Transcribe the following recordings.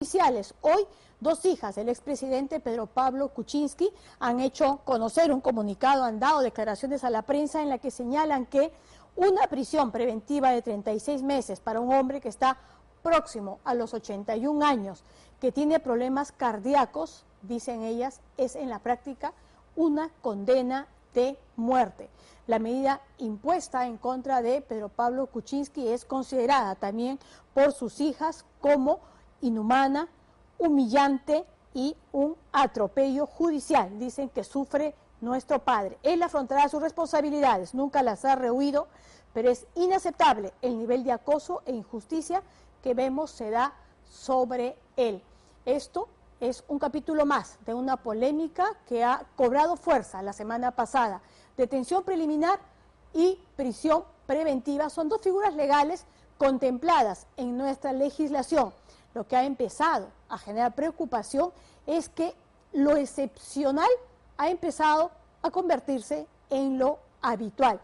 Oficiales. Hoy, dos hijas del expresidente Pedro Pablo Kuczynski han hecho conocer un comunicado, han dado declaraciones a la prensa en la que señalan que una prisión preventiva de 36 meses para un hombre que está próximo a los 81 años, que tiene problemas cardíacos, dicen ellas, es en la práctica una condena de muerte. La medida impuesta en contra de Pedro Pablo Kuczynski es considerada también por sus hijas como inhumana, humillante y un atropello judicial. Dicen que sufre nuestro padre. Él afrontará sus responsabilidades, nunca las ha rehuido, pero es inaceptable el nivel de acoso e injusticia que vemos se da sobre él. Esto es un capítulo más de una polémica que ha cobrado fuerza la semana pasada. Detención preliminar y prisión preventiva son dos figuras legales contempladas en nuestra legislación. Lo que ha empezado a generar preocupación es que lo excepcional ha empezado a convertirse en lo habitual.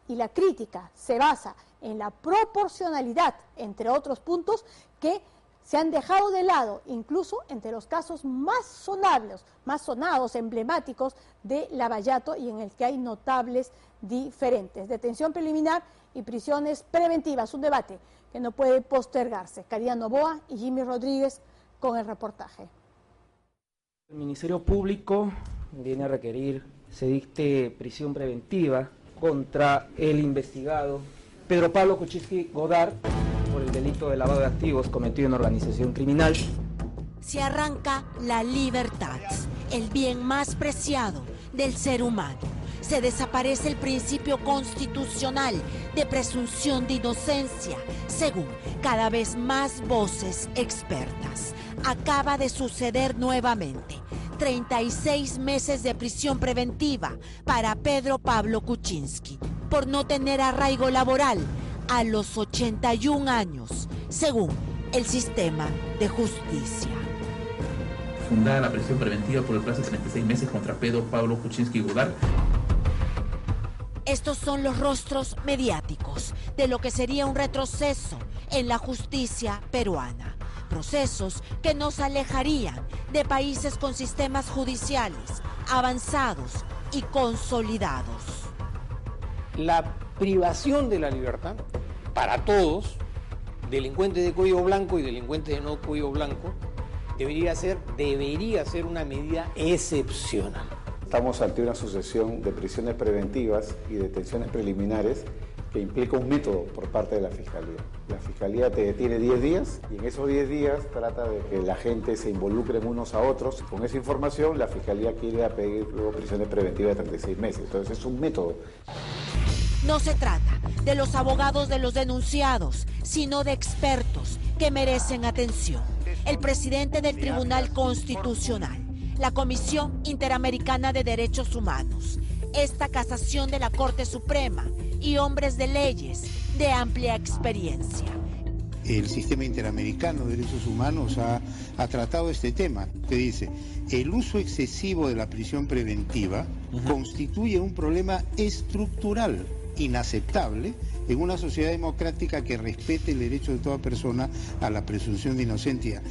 Y la crítica se basa en la proporcionalidad, entre otros puntos, que se han dejado de lado, incluso entre los casos más sonados, emblemáticos de Lavallato, y en el que hay notables diferentes. Detención preliminar y prisiones preventivas, un debate que no puede postergarse. Karina Novoa y Jimmy Rodríguez con el reportaje. El Ministerio Público viene a requerir se dicte prisión preventiva contra el investigado Pedro Pablo Kuczynski Godard por el delito de lavado de activos cometido en organización criminal. Se arranca la libertad, el bien más preciado del ser humano. Se desaparece el principio constitucional de presunción de inocencia, según cada vez más voces expertas. Acaba de suceder nuevamente. 36 meses de prisión preventiva para Pedro Pablo Kuczynski por no tener arraigo laboral a los 81 años, según el sistema de justicia. Fundada la prisión preventiva por el plazo de 36 meses contra Pedro Pablo Kuczynski Godard. Estos son los rostros mediáticos de lo que sería un retroceso en la justicia peruana. Procesos que nos alejarían de países con sistemas judiciales avanzados y consolidados. La privación de la libertad para todos, delincuentes de cuello blanco y delincuentes de no cuello blanco, debería ser una medida excepcional. Estamos ante una sucesión de prisiones preventivas y detenciones preliminares que implica un método por parte de la Fiscalía. La Fiscalía te detiene 10 días y en esos 10 días trata de que la gente se involucre unos a otros. Con esa información la Fiscalía quiere pedir luego prisiones preventivas de 36 meses. Entonces es un método. No se trata de los abogados de los denunciados, sino de expertos que merecen atención. El presidente del Tribunal Constitucional, la Comisión Interamericana de Derechos Humanos, esta casación de la Corte Suprema y hombres de leyes de amplia experiencia. El Sistema Interamericano de Derechos Humanos ha tratado este tema, que dice: el uso excesivo de la prisión preventiva constituye un problema estructural inaceptable en una sociedad democrática que respete el derecho de toda persona a la presunción de inocencia.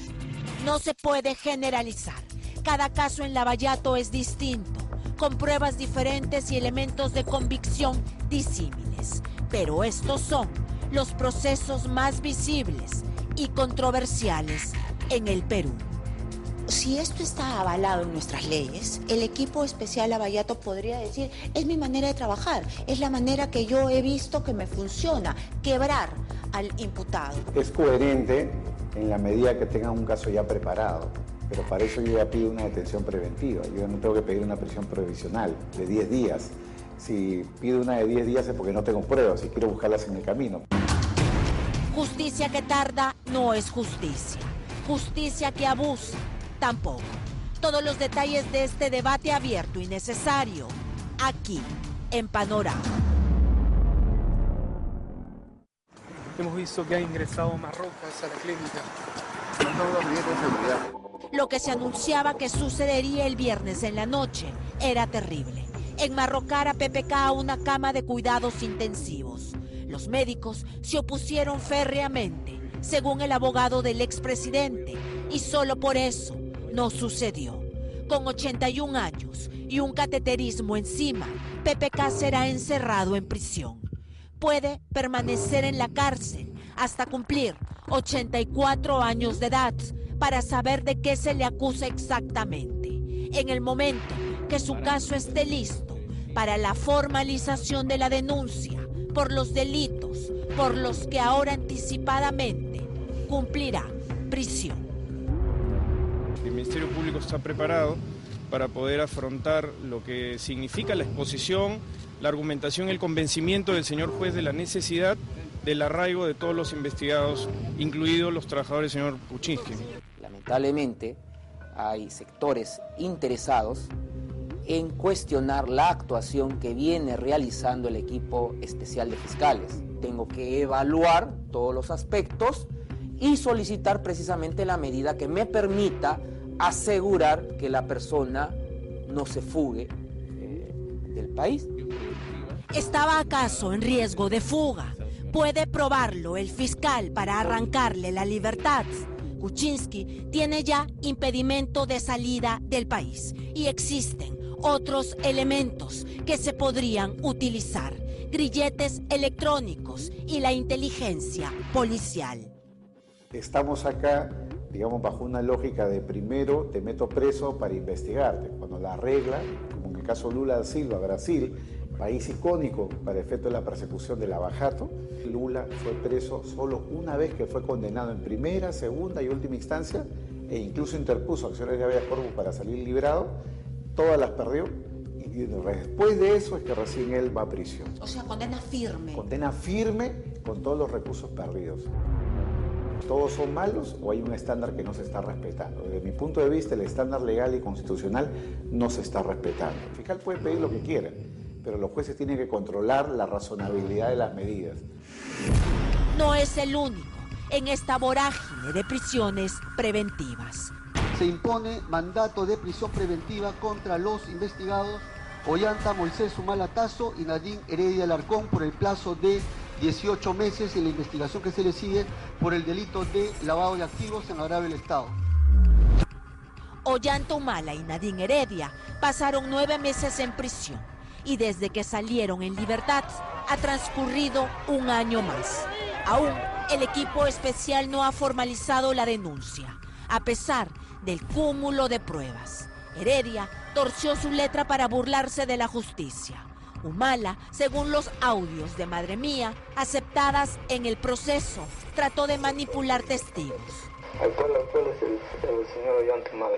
No se puede generalizar. Cada caso en Lavallato es distinto, con pruebas diferentes y elementos de convicción disímiles. Pero estos son los procesos más visibles y controversiales en el Perú. Si esto está avalado en nuestras leyes, el equipo especial Lavallato podría decir: es mi manera de trabajar, es la manera que yo he visto que me funciona, quebrar al imputado. Es coherente en la medida que tengan un caso ya preparado, pero para eso yo ya pido una detención preventiva. Yo no tengo que pedir una prisión provisional de 10 días. Si pido una de 10 días es porque no tengo pruebas y quiero buscarlas en el camino. Justicia que tarda no es justicia. Justicia que abusa tampoco. Todos los detalles de este debate abierto y necesario aquí en Panorama. Hemos visto que ha ingresado Marrocas a la clínica. Lo que se anunciaba que sucedería el viernes en la noche era terrible. Enmarrocar a PPK a una cama de cuidados intensivos. Los médicos se opusieron férreamente, según el abogado del expresidente, y solo por eso no sucedió. Con 81 años y un cateterismo encima, PPK será encerrado en prisión. Puede permanecer en la cárcel hasta cumplir 84 años de edad para saber de qué se le acusa exactamente. En el momento que su caso esté listo para la formalización de la denuncia por los delitos por los que ahora anticipadamente cumplirá prisión. El Ministerio Público está preparado para poder afrontar lo que significa la exposición, la argumentación, el convencimiento del señor juez de la necesidad del arraigo de todos los investigados, incluidos los trabajadores del señor Kuczynski. Lamentablemente hay sectores interesados en cuestionar la actuación que viene realizando el equipo especial de fiscales. Tengo que evaluar todos los aspectos y solicitar precisamente la medida que me permita asegurar que la persona no se fugue del país. ¿Estaba acaso en riesgo de fuga? ¿Puede probarlo el fiscal para arrancarle la libertad? Kuczynski tiene ya impedimento de salida del país y existen otros elementos que se podrían utilizar: grilletes electrónicos y la inteligencia policial. Estamos acá, digamos, bajo una lógica de primero te meto preso para investigarte. Cuando la regla, como en el caso Lula da Silva, Brasil, país icónico para efecto de la persecución del Lava Jato, Lula fue preso solo una vez, que fue condenado en primera, segunda y última instancia, e incluso interpuso acciones de habeas corpus para salir librado. Todas las perdió y después de eso es que recién él va a prisión. O sea, condena firme. Condena firme con todos los recursos perdidos. ¿Todos son malos o hay un estándar que no se está respetando? Desde mi punto de vista, el estándar legal y constitucional no se está respetando. El fiscal puede pedir lo que quiera, pero los jueces tienen que controlar la razonabilidad de las medidas. No es el único en esta vorágine de prisiones preventivas. Se impone mandato de prisión preventiva contra los investigados Ollanta Moisés Humala Tazo y Nadine Heredia Alarcón por el plazo de 18 meses en la investigación que se le sigue por el delito de lavado de activos en agravio del Estado. Ollanta Humala y Nadine Heredia pasaron 9 meses en prisión y desde que salieron en libertad ha transcurrido un año más. Aún el equipo especial no ha formalizado la denuncia, a pesar del cúmulo de pruebas. Heredia torció su letra para burlarse de la justicia. Humala, según los audios de Madre Mía, aceptadas en el proceso, trató de manipular testigos. Actual es el señor Ollanta Humala.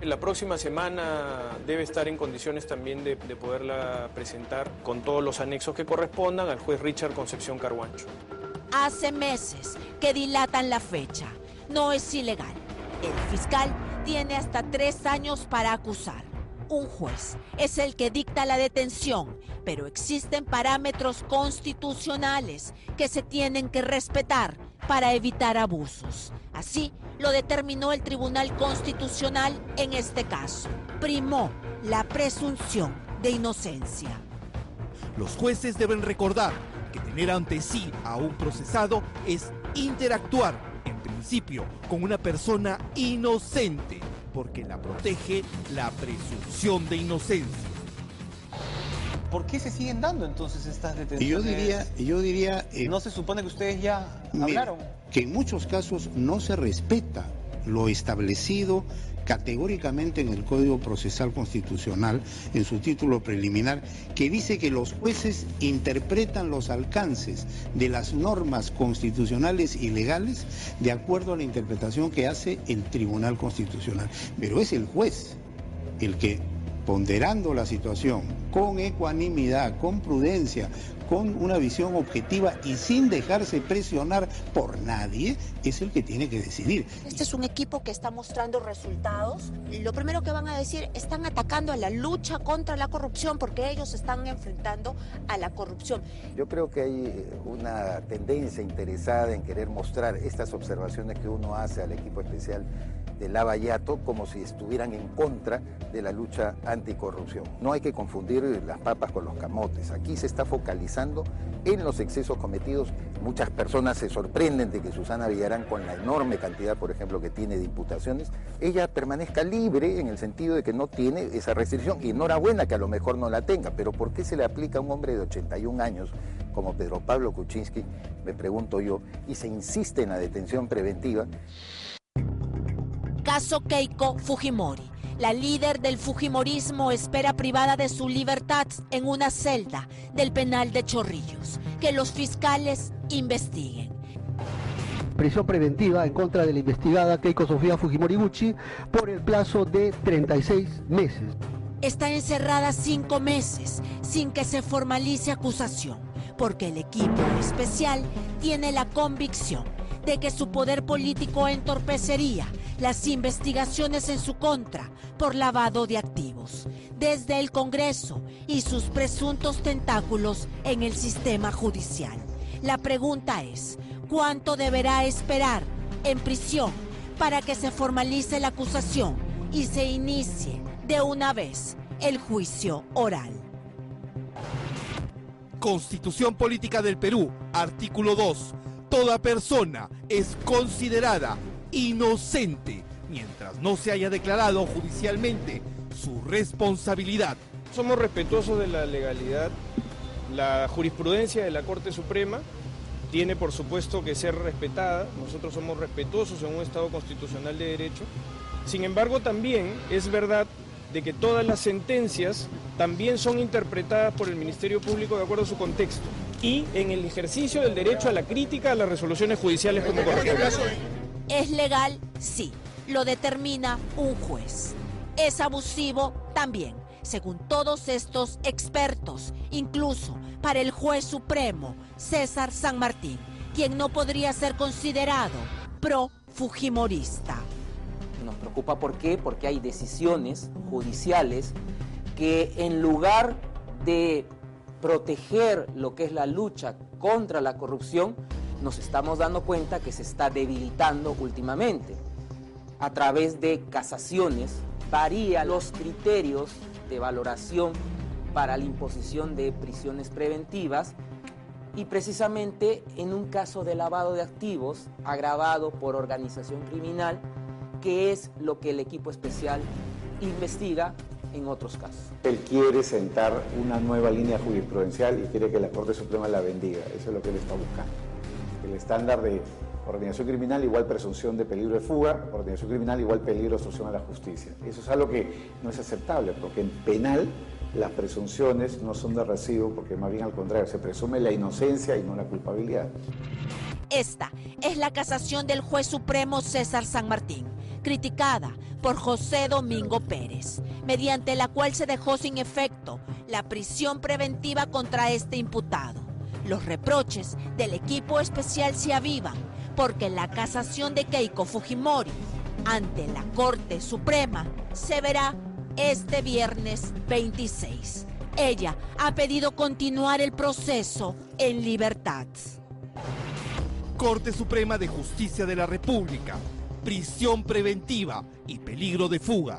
La próxima semana debe estar en condiciones también de poderla presentar con todos los anexos que correspondan al juez Richard Concepción Carguancho. Hace meses que dilatan la fecha. No es ilegal. El fiscal tiene hasta 3 años para acusar. Un juez es el que dicta la detención, pero existen parámetros constitucionales que se tienen que respetar para evitar abusos. Así lo determinó el Tribunal Constitucional en este caso. Primó la presunción de inocencia. Los jueces deben recordar que tener ante sí a un procesado es interactuar, en principio, con una persona inocente, porque la protege la presunción de inocencia. ¿Por qué se siguen dando entonces estas detenciones? Yo diría... ¿No se supone que ustedes ya hablaron? Que en muchos casos no se respeta lo establecido categóricamente en el Código Procesal Constitucional, en su título preliminar, que dice que los jueces interpretan los alcances de las normas constitucionales y legales de acuerdo a la interpretación que hace el Tribunal Constitucional. Pero es el juez el que, ponderando la situación con ecuanimidad, con prudencia, con una visión objetiva y sin dejarse presionar por nadie, es el que tiene que decidir. Este es un equipo que está mostrando resultados. Lo primero que van a decir, están atacando a la lucha contra la corrupción porque ellos están enfrentando a la corrupción. Yo creo que hay una tendencia interesada en querer mostrar estas observaciones que uno hace al equipo especial de Lavallato como si estuvieran en contra de la lucha anticorrupción. No hay que confundir las papas con los camotes. Aquí se está focalizando en los excesos cometidos. Muchas personas se sorprenden de que Susana Villarán, con la enorme cantidad, por ejemplo, que tiene de imputaciones, ella permanezca libre en el sentido de que no tiene esa restricción. Y enhorabuena que a lo mejor no la tenga, pero ¿por qué se le aplica a un hombre de 81 años como Pedro Pablo Kuczynski, me pregunto yo, y se insiste en la detención preventiva? Caso Keiko Fujimori. La líder del fujimorismo espera privada de su libertad en una celda del penal de Chorrillos. Que los fiscales investiguen. Prisión preventiva en contra de la investigada Keiko Sofía Fujimori Gucci por el plazo de 36 meses. Está encerrada 5 meses sin que se formalice acusación, porque el equipo especial tiene la convicción de que su poder político entorpecería las investigaciones en su contra por lavado de activos, desde el Congreso y sus presuntos tentáculos en el sistema judicial. La pregunta es, ¿cuánto deberá esperar en prisión para que se formalice la acusación y se inicie de una vez el juicio oral? Constitución Política del Perú, artículo 2. Toda persona es considerada inocente mientras no se haya declarado judicialmente su responsabilidad. Somos respetuosos de la legalidad. La jurisprudencia de la Corte Suprema tiene, por supuesto, que ser respetada. Nosotros somos respetuosos en un Estado constitucional de derecho. Sin embargo, también es verdad de que todas las sentencias también son interpretadas por el Ministerio Público de acuerdo a su contexto y en el ejercicio del derecho a la crítica a las resoluciones judiciales como corresponde. ¿Es legal? Sí, lo determina un juez. ¿Es abusivo? También, según todos estos expertos, incluso para el juez supremo César San Martín, quien no podría ser considerado pro-fujimorista. Nos preocupa, ¿por qué? Porque hay decisiones judiciales que en lugar de proteger lo que es la lucha contra la corrupción, nos estamos dando cuenta que se está debilitando últimamente. A través de casaciones varían los criterios de valoración para la imposición de prisiones preventivas y precisamente en un caso de lavado de activos agravado por organización criminal, que es lo que el equipo especial investiga en otros casos. Él quiere sentar una nueva línea jurisprudencial y quiere que la Corte Suprema la bendiga. Eso es lo que él está buscando. El estándar de organización criminal igual presunción de peligro de fuga, organización criminal igual peligro de obstrucción a la justicia. Eso es algo que no es aceptable, porque en penal las presunciones no son de recibo, porque más bien al contrario, se presume la inocencia y no la culpabilidad. Esta es la casación del juez supremo César San Martín, criticada por José Domingo Pérez, mediante la cual se dejó sin efecto la prisión preventiva contra este imputado. Los reproches del equipo especial se avivan porque la casación de Keiko Fujimori ante la Corte Suprema se verá este viernes 26. Ella ha pedido continuar el proceso en libertad. Corte Suprema de Justicia de la República. Prisión preventiva y peligro de fuga.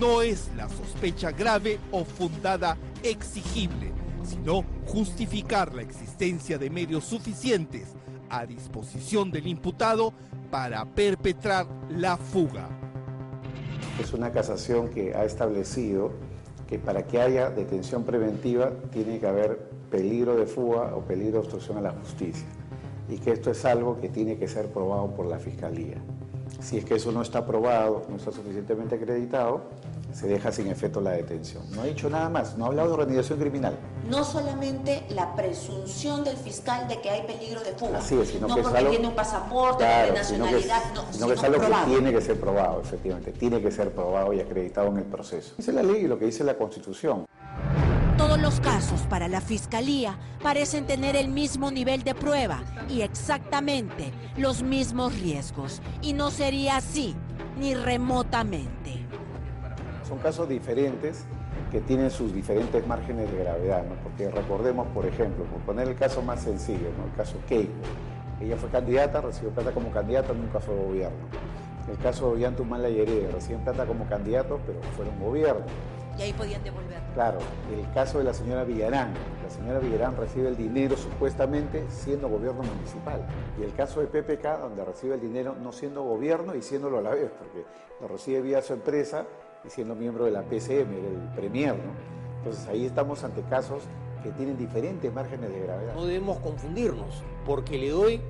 No es la sospecha grave o fundada exigible, sino justificar la existencia de medios suficientes a disposición del imputado para perpetrar la fuga. Es una casación que ha establecido que para que haya detención preventiva tiene que haber peligro de fuga o peligro de obstrucción a la justicia, y que esto es algo que tiene que ser probado por la Fiscalía. Si es que eso no está probado, no está suficientemente acreditado, se deja sin efecto la detención. No ha dicho nada más, no ha hablado de organización criminal. No solamente la presunción del fiscal de que hay peligro de fuga, así es, sino no que porque es algo, tiene un pasaporte, claro, de nacionalidad, sino que es algo probado. que tiene que ser probado, efectivamente, tiene que ser probado y acreditado en el proceso. Dice la ley y lo que dice la Constitución. Todos los casos para la Fiscalía parecen tener el mismo nivel de prueba y exactamente los mismos riesgos. Y no sería así, ni remotamente. Son casos diferentes que tienen sus diferentes márgenes de gravedad, ¿no? Porque recordemos, por ejemplo, por poner el caso más sencillo, ¿no? El caso Keiko. Ella fue candidata, recibió plata como candidata, nunca fue gobierno. El caso de Ollanta-Humala y Heredia, reciben plata como candidatos, pero fueron gobierno. Y ahí podían devolver. Claro, el caso de la señora Villarán. La señora Villarán recibe el dinero supuestamente siendo gobierno municipal. Y el caso de PPK, donde recibe el dinero no siendo gobierno y siéndolo a la vez, porque lo recibe vía su empresa y siendo miembro de la PCM, del Premier, ¿no? Entonces ahí estamos ante casos que tienen diferentes márgenes de gravedad. No debemos confundirnos, porque le doy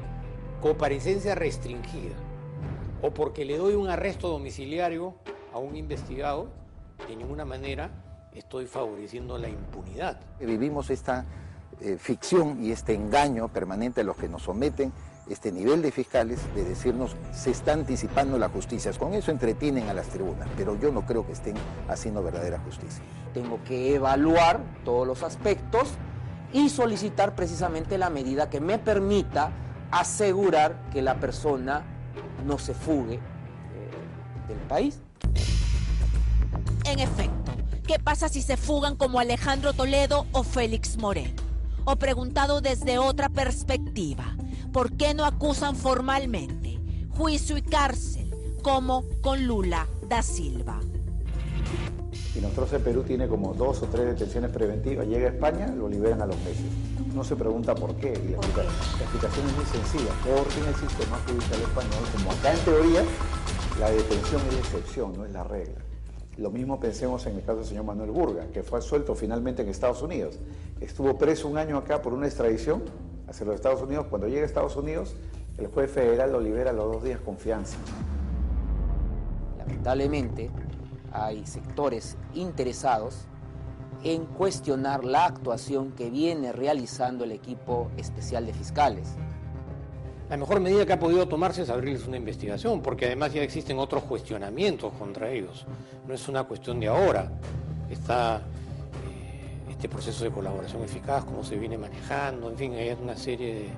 comparecencia restringida o porque le doy un arresto domiciliario a un investigado, de ninguna manera estoy favoreciendo la impunidad. Vivimos esta ficción y este engaño permanente a los que nos someten este nivel de fiscales de decirnos se está anticipando la justicia. Con eso entretienen a las tribunas, pero yo no creo que estén haciendo verdadera justicia. Tengo que evaluar todos los aspectos y solicitar precisamente la medida que me permita asegurar que la persona no se fugue del país. En efecto, ¿qué pasa si se fugan como Alejandro Toledo o Félix Moreno? O preguntado desde otra perspectiva, ¿por qué no acusan formalmente? Juicio y cárcel, como con Lula da Silva. Y nosotros en Perú tiene como 2 o 3 detenciones preventivas, llega a España, lo liberan a los meses. No se pregunta por qué, y la explicación es muy sencilla. Porque en el sistema judicial español, como acá en teoría, la detención es la excepción, no es la regla. Lo mismo pensemos en el caso del señor Manuel Burga, que fue absuelto finalmente en Estados Unidos. Estuvo preso un año acá por una extradición hacia los Estados Unidos. Cuando llega a Estados Unidos, el juez federal lo libera a los 2 días con fianza. Lamentablemente, hay sectores interesados en cuestionar la actuación que viene realizando el equipo especial de fiscales. La mejor medida que ha podido tomarse es abrirles una investigación, porque además ya existen otros cuestionamientos contra ellos. No es una cuestión de ahora. Está este proceso de colaboración eficaz, cómo se viene manejando, en fin, hay una serie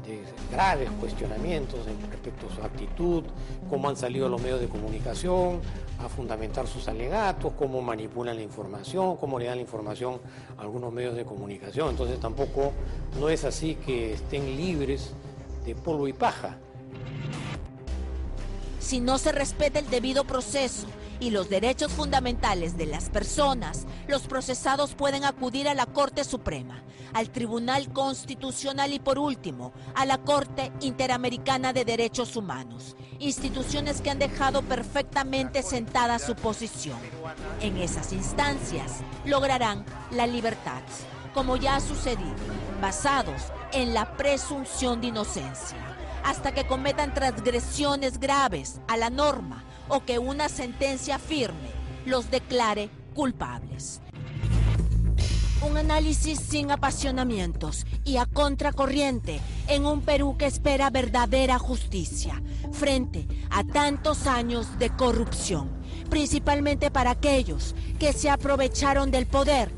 de graves cuestionamientos respecto a su actitud, cómo han salido los medios de comunicación a fundamentar sus alegatos, cómo manipulan la información, cómo le dan la información a algunos medios de comunicación. Entonces tampoco no es así que estén libres de polvo y paja. Si no se respeta el debido proceso y los derechos fundamentales de las personas, los procesados pueden acudir a la Corte Suprema, al Tribunal Constitucional y, por último, a la Corte Interamericana de Derechos Humanos, instituciones que han dejado perfectamente sentada su posición. En esas instancias lograrán la libertad, como ya ha sucedido, basados en la presunción de inocencia, hasta que cometan transgresiones graves a la norma o que una sentencia firme los declare culpables. Un análisis sin apasionamientos y a contracorriente en un Perú que espera verdadera justicia frente a tantos años de corrupción, principalmente para aquellos que se aprovecharon del poder